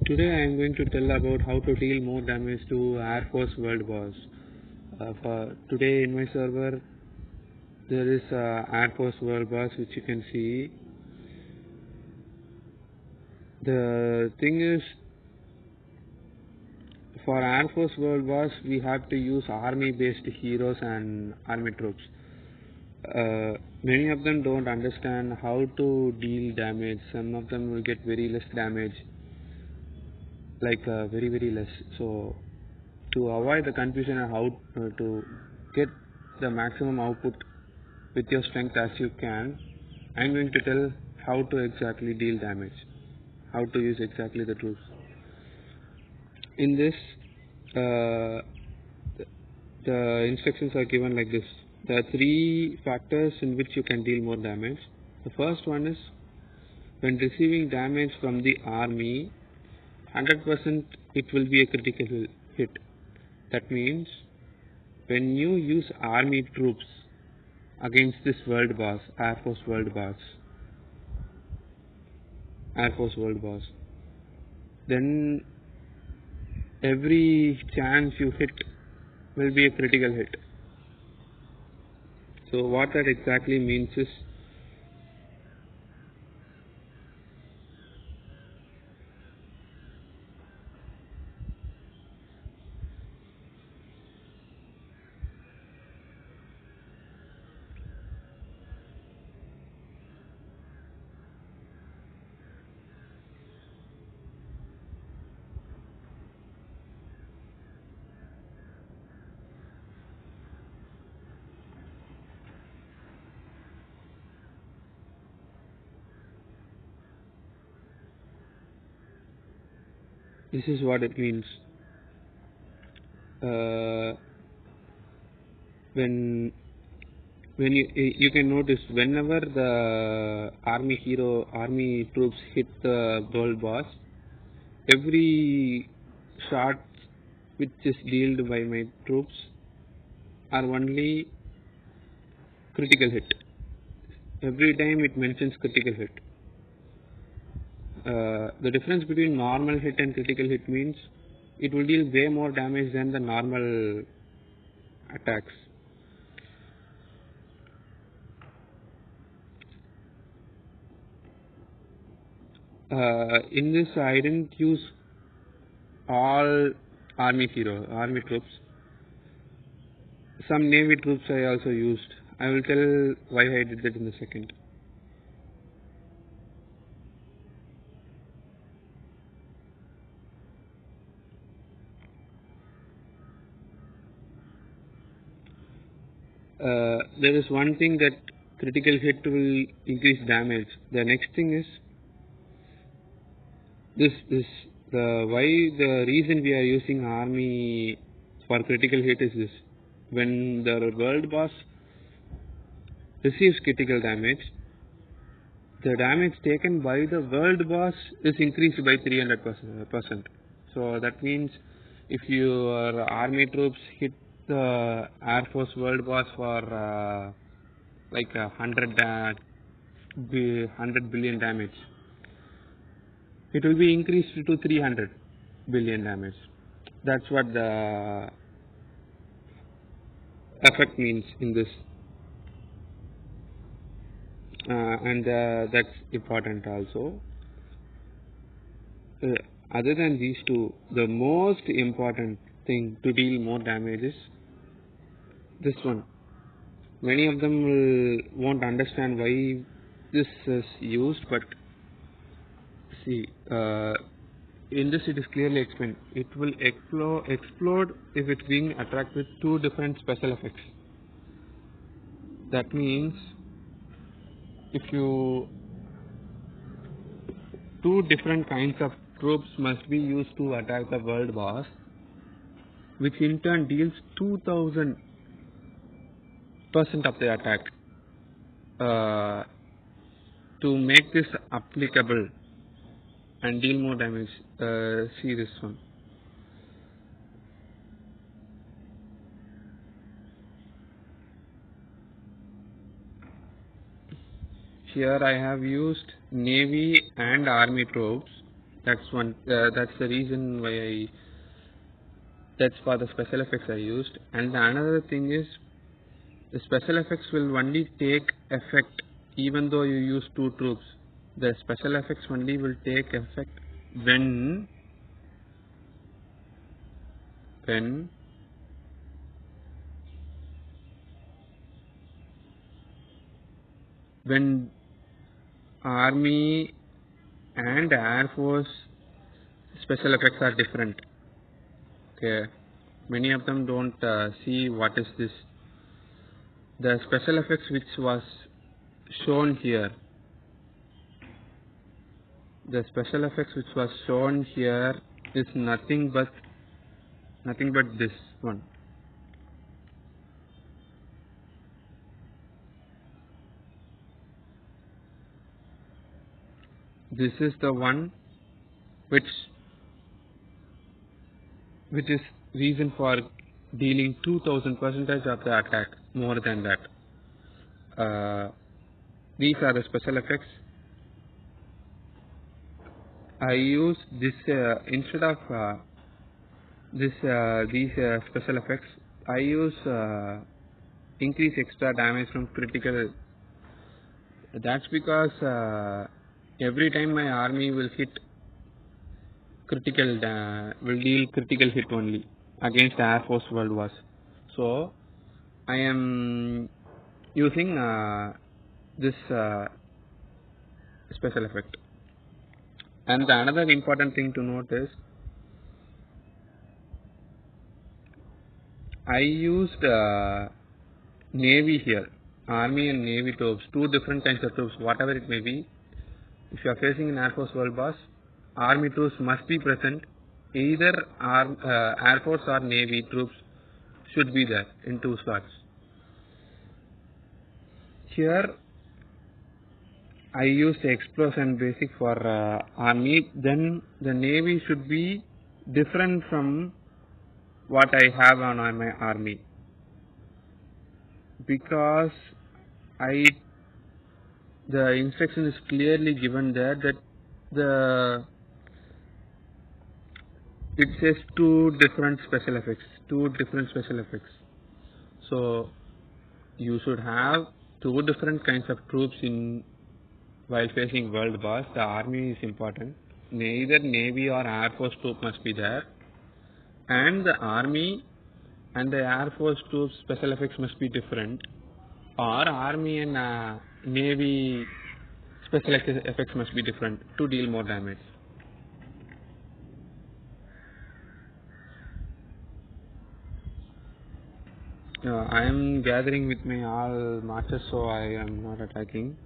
Today I am going to tell about how to deal more damage to Air Force World Boss. For today in my server there is Air Force World Boss, which you can see. The thing is, for Air Force World Boss we have to use army based heroes and army troops. Many of them don't understand how to deal damage. Some of them will get very less damage, like very less. So to avoid the confusion and how to get the maximum output with your strength as you can, I am going to tell how to exactly deal damage, how to use exactly the troops. In this, the instructions are given like this. There are three factors in which you can deal more damage. The first one is, when receiving damage from the army, 100% it will be a critical hit. That means when you use army troops against this world boss, Air Force World Boss, then every chance you hit will be a critical hit. So what that exactly means is, this is what it means. When you can notice, whenever the army troops hit the world boss, every shot which is dealt by my troops are only critical hit. Every time it mentions critical hit. The difference between normal hit and critical hit means it will deal way more damage than the normal attacks. In this I didn't use all army troops. Some navy troops I also used. I will tell why I did that in a second. There is one thing that critical hit will increase damage. The next thing is the reason we are using army for critical hit is this. When the world boss receives critical damage, the damage taken by the world boss is increased by 300%. So that means if your army troops hit the Air Force World Boss for like 100 billion damage, it will be increased to 300 billion damage. That's what the effect means in this. And that's important also. Other than these two, the most important thing to deal more damage is this one. Many of them won't understand why this is used, but see, in this it is clearly explained. It will explode if it's being attacked with two different special effects. That means if you two different kinds of troops must be used to attack the world boss, which in turn deals 2000% of the attack. To make this applicable and deal more damage, see this one. Here I have used navy and army troops That's one. That's the reason why that's for the special effects I used. And the another thing is the special effects will only take effect even though you use two troops. The special effects only will take effect when when when Army and Air Force special effects are different. Okay, many of them don't see what is this. The special effects which was shown here, the special effects which was shown here is nothing but this one. This is the one which is reason for dealing 2000% of the attack, more than that. These are the special effects. I use this instead of these special effects. I use increase extra damage from critical. That's because every time my army will hit critical, will deal critical hit only against Air Force World Wars. So I am using this special effect. And the another important thing to note is I used Navy here, Army and Navy troops, two different kinds of troops, whatever it may be. If you are facing an Air Force World Boss, Army troops must be present. Either Air Force or Navy troops should be there in two slots. Here I use the explosion basic for Army. Then the Navy should be different from what I have on my Army, because the instruction is clearly given there that it says two different special effects. So you should have two different kinds of troops in while facing world wars. The army is important. Neither Navy or Air Force troop must be there, and the army and the Air Force troops special effects must be different, or army and Navy special effects must be different to deal more damage. I am gathering with my all marchers, so I am not attacking.